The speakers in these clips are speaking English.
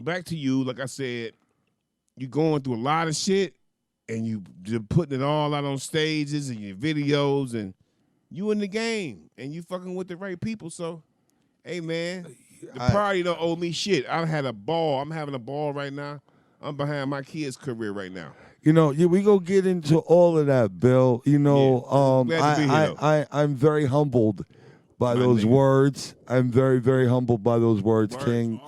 back to you. Like I said, you going through a lot of shit, and you're putting it all out on stages and your videos, and you in the game, and you fucking with the right people. So, hey man, the party don't owe me shit. I had a ball. I'm having a ball right now. I'm behind my kid's career right now. We go get into all of that, Bill. Glad to be here, I'm very humbled by those words. I'm very, very humbled by those words, King.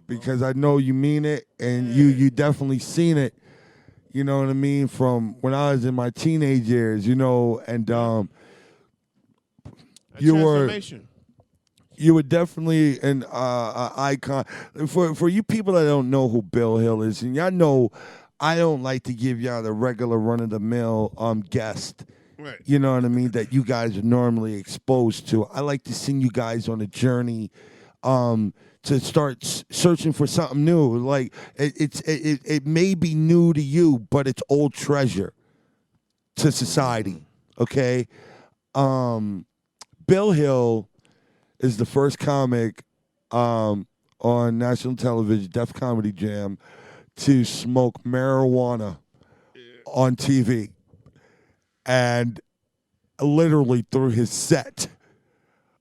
Because I know you mean it, and you definitely seen it. You know what I mean? From when I was in my teenage years, and you were definitely an icon. For you people that don't know who Bill Hill is, and y'all know I don't like to give y'all the regular run-of-the-mill guest. Right. You know what I mean? That you guys are normally exposed to. I like to send you guys on a journey to start searching for something new. Like it may be new to you, but it's old treasure to society. Okay? Bill Hill is the first comic on national television, Def Comedy Jam, to smoke marijuana on TV. And literally through his set.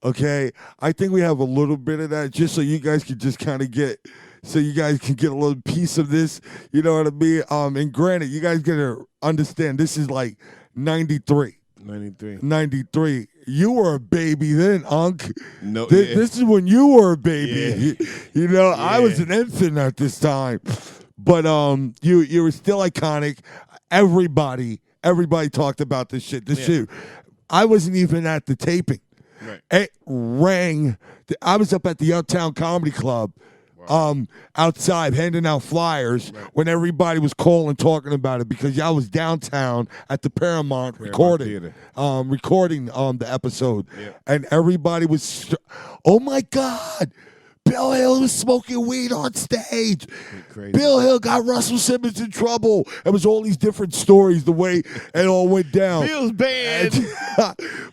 Okay? I think we have a little bit of that just so you guys can just kind of get a little piece of this. You know what I mean? And granted, you guys gotta understand this is like 93. 93. You were a baby then, Unc. No, this is when you were a baby. Yeah. I was an infant at this time. But you were still iconic. Everybody talked about this shit. This shit. I wasn't even at the taping. Right. It rang. I was up at the Uptown Comedy Club. Wow. Outside handing out flyers when everybody was calling talking about it because y'all was downtown at the Paramount recording the episode, and everybody was, oh my God, Bill Hill was smoking weed on stage. Crazy. Bill Hill got Russell Simmons in trouble. It was all these different stories the way it all went down. Bill's bad.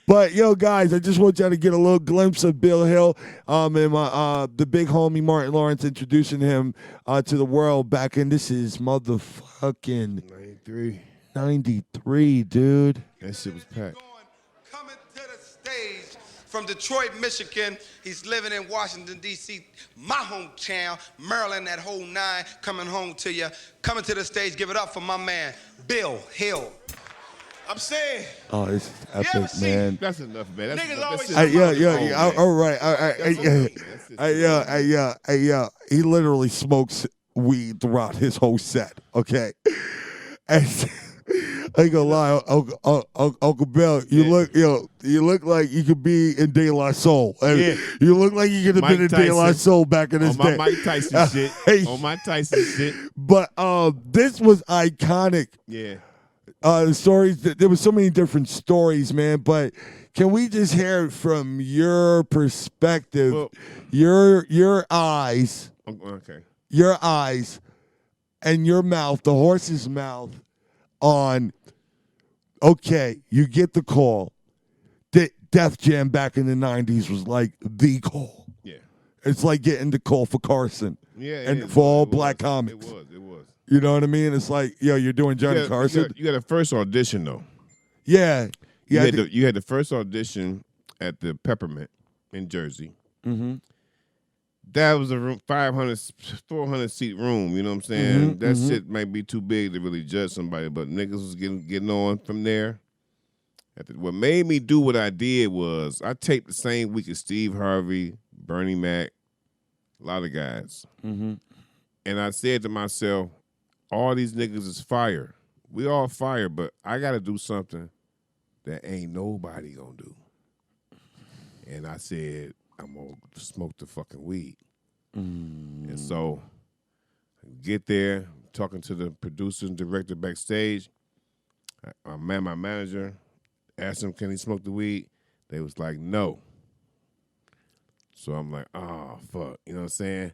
But guys, I just want y'all to get a little glimpse of Bill Hill and my the big homie Martin Lawrence introducing him to the world back in, this is motherfucking 93, dude. That shit was packed. Coming to the stage from Detroit, Michigan. He's living in Washington, D.C., my hometown, Maryland, that whole nine, coming home to you. Coming to the stage, give it up for my man, Bill Hill. I'm saying. Oh, it's epic, man. That's enough, man. Niggas always all right. He literally smokes weed throughout his whole set, okay? And I ain't gonna lie, Uncle Bill, you look like you could be in De La Soul. You look like you could have been in De La Soul back in his day. On my Mike Tyson shit. On my Tyson shit. But this was iconic. Yeah. The stories, there were so many different stories, man, but can we just hear it from your perspective, your eyes, your eyes and your mouth, the horse's mouth on, okay, you get the call. Def Jam back in the 90s was like the call. Yeah. It's like getting the call for Carson. Yeah. And for all black comics. It was. You know what I mean? It's like, you're doing Johnny Carson. You got a first audition, though. Yeah. You had the first audition at the Peppermint in Jersey. Mm-hmm. That was a room, 400-seat room, you know what I'm saying? That shit might be too big to really judge somebody, but niggas was getting on from there. What made me do what I did was I taped the same week as Steve Harvey, Bernie Mac, a lot of guys. Mm-hmm. And I said to myself, all these niggas is fire. We all fire, but I got to do something that ain't nobody gonna do. And I said, I'm gonna smoke the fucking weed. And so I get there, talking to the producer and director backstage. I met my manager, asked him, can he smoke the weed? They was like, no. So I'm like, oh, fuck. You know what I'm saying?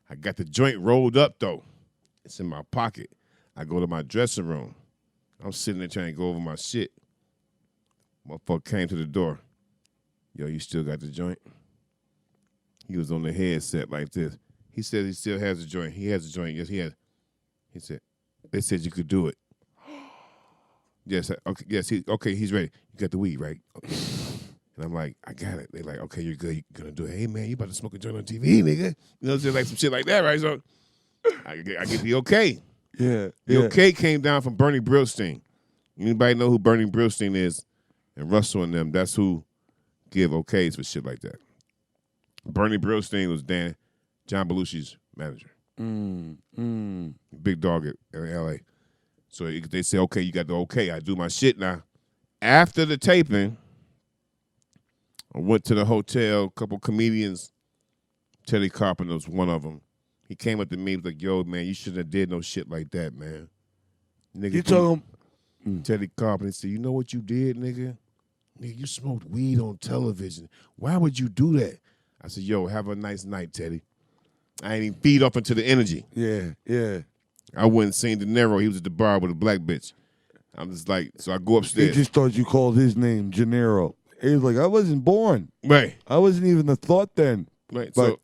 I got the joint rolled up, though. It's in my pocket. I go to my dressing room. I'm sitting there trying to go over my shit. Motherfucker came to the door. Yo, you still got the joint? He was on the headset like this. He said he still has a joint. He has a joint. Yes, he has. He said, they said you could do it. Yes, okay, yes, he's ready. You got the weed, right? Okay. And I'm like, I got it. They're like, okay, you're good. You're going to do it. Hey, man, you about to smoke a joint on TV, nigga. You know what I'm saying? Like some shit like that, right? So I get the okay. Yeah. The okay came down from Bernie Brillstein. Anybody know who Bernie Brillstein is? And Russell and them, that's who give okays for shit like that. Bernie Brillstein was John Belushi's manager. Big dog in L.A. So they say, okay, you got the okay. I do my shit now. After the taping, I went to the hotel. A couple comedians. Teddy Carpenter was one of them. He came up to me, was like, yo, man, you shouldn't have did no shit like that, man. Nigga, You told him? Teddy Carpenter said, you know what you did, nigga? Nigga, you smoked weed on television. Why would you do that? I said, yo, have a nice night, Teddy. I ain't even feed off into the energy. Yeah. I went and seen De Niro. He was at the bar with a black bitch. I'm just like, so I go He upstairs. just thought you called his name Gennaro. He was like, I wasn't born. Right. I wasn't even a thought then. Right. But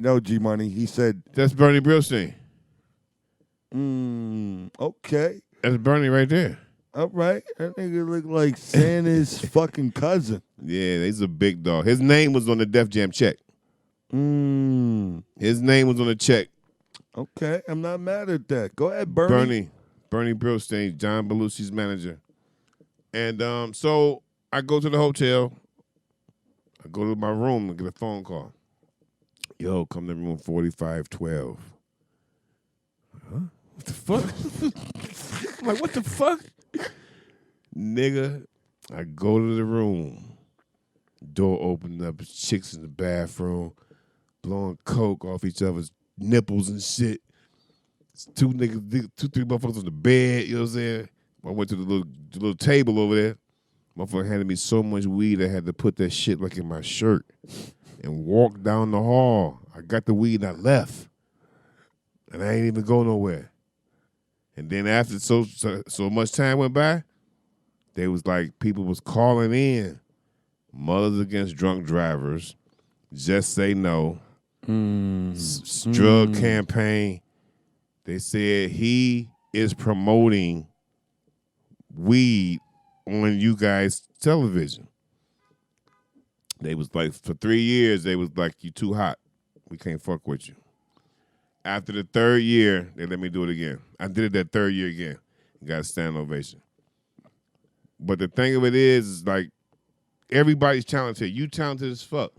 no, G Money. He said, That's Bernie Brillstein. Okay. That's Bernie right there. All right. That nigga look like Santa's fucking cousin. Yeah, he's a big dog. His name was on the Def Jam check. His name was on the check. Okay. I'm not mad at that. Go ahead, Bernie. Bernie Brillstein, John Belushi's manager. And so I go to the hotel. I go to my room and get a phone call. Yo, come to room 4512. Huh? What the fuck? I'm like, what the fuck? Nigga, I go to the room. Door opened up. Chicks in the bathroom blowing coke off each other's nipples and shit. It's three motherfuckers on the bed, you know what I'm saying? I went to the little table over there. Motherfucker handed me so much weed I had to put that shit like in my shirt and walk down the hall. I got the weed and I left. And I ain't even go nowhere. And then after so much time went by, they was like, people was calling in. Mothers Against Drunk Drivers, Just Say No, drug campaign. They said he is promoting weed on you guys' television. They was like, for 3 years, they was like, you too hot. We can't fuck with you. After the third year, they let me do it again. I did it that third year again. Got a standing ovation. But the thing of it is like, everybody's talented. You talented as fuck.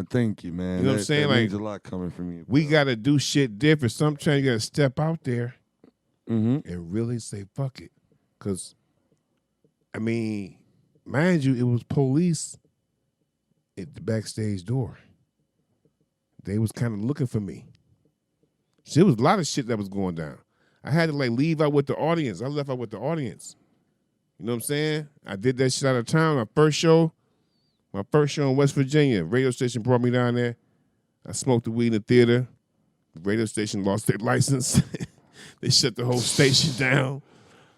Thank you, man. You know what I'm saying? That Like, means a lot coming from you. We got to do shit different. Sometimes you got to step out there and really say, fuck it. Because, I mean, mind you, it was police at the backstage door. They was kind of looking for me. There was a lot of shit that was going down. I had to, like, leave out with the audience. I left out with the audience. You know what I'm saying? I did that shit out of town. My first show in West Virginia. Radio station brought me down there. I smoked the weed in the theater. The radio station lost their license. They shut the whole station down.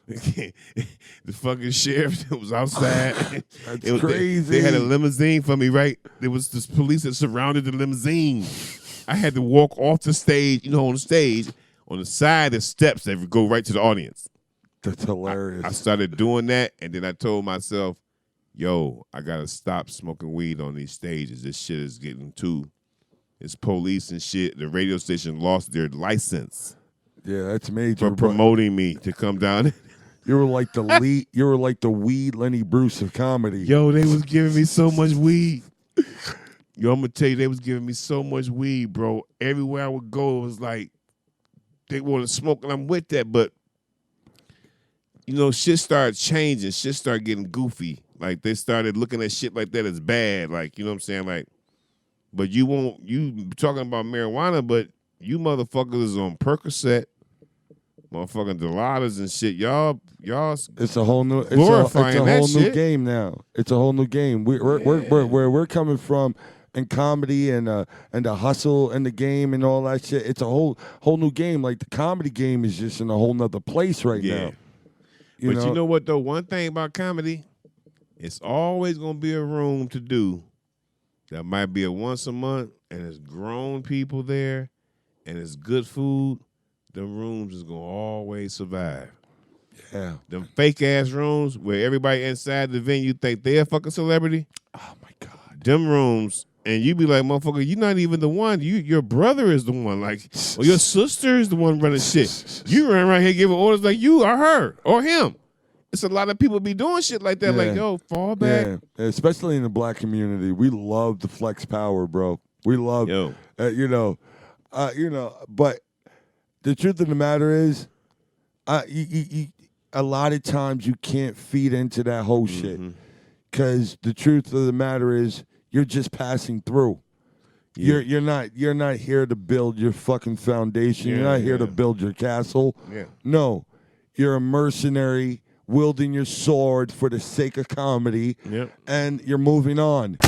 The fucking sheriff that was outside. That's crazy. They had a limousine for me, right? There was this police that surrounded the limousine. I had to walk off the stage, on the stage, on the side of steps that would go right to the audience. That's hilarious. I started doing that, and then I told myself, yo, I got to stop smoking weed on these stages. This shit is getting it's police and shit. The radio station lost their license. Yeah, that's major. For promoting me to come down. You were like the lead. You were like the weed Lenny Bruce of comedy. Yo, they was giving me so much weed. Yo, I'm gonna tell you, they was giving me so much weed, bro. Everywhere I would go, it was like they want to smoke, and I'm with that. But shit started changing. Shit started getting goofy. Like they started looking at shit like that as bad. Like you know what I'm saying? Like, but you talking about marijuana, but you motherfuckers is on Percocet. Motherfucking Deladas and shit, y'all. It's a whole new. Glorifying it's a that whole new shit. game now. It's a whole new game. Where we're coming from in comedy and the hustle and the game and all that shit. It's a whole new game. Like the comedy game is just in a whole nother place right now. You know what though? One thing about comedy, it's always gonna be a room to do. That might be a once a month, and there's grown people there, and it's good food, them rooms is gonna always survive. Yeah. Them fake ass rooms where everybody inside the venue think they're a fucking celebrity. Oh my God. Them rooms, and you be like, motherfucker, you're not even the one. Your brother is the one. Like, or your sister is the one running shit. You run around here giving orders like you or her or him. It's a lot of people be doing shit like that. Yeah. Like, yo, fall back. Yeah. Especially in the black community, we love the flex power, bro. We love, Yo. But the truth of the matter is, a lot of times you can't feed into that whole shit because the truth of the matter is you're just passing through. Yeah. You're not here to build your fucking foundation. You're not here to build your castle. Yeah. No, you're a mercenary wielding your sword for the sake of comedy, and you're moving on.